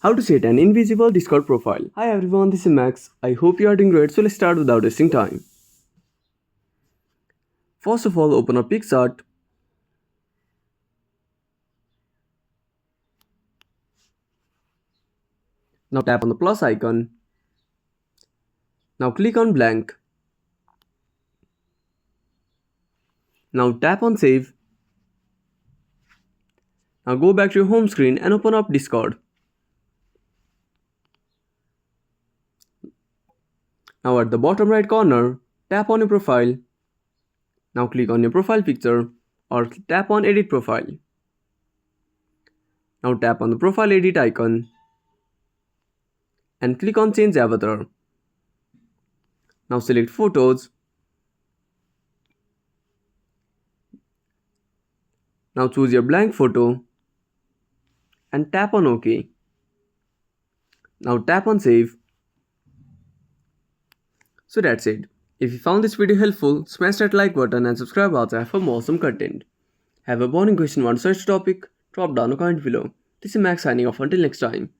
How to set an invisible Discord profile. Hi everyone, this is Max. I hope you are doing great, so let's start without wasting time. First of all, open up PicsArt. Now tap on the plus icon. Now click on blank. Now tap on save. Now go back to your home screen and open up Discord. Now at the bottom right corner, tap on your profile. Now click on your profile picture or tap on edit profile. Now tap on the profile edit icon and click on change avatar. Now select photos. Now choose your blank photo and tap on OK. Now tap on save. So that's it. If you found this video helpful, smash that like button and subscribe outside for more awesome content. Have a burning question on search topic? Drop down a comment below. This is Max signing off until next time.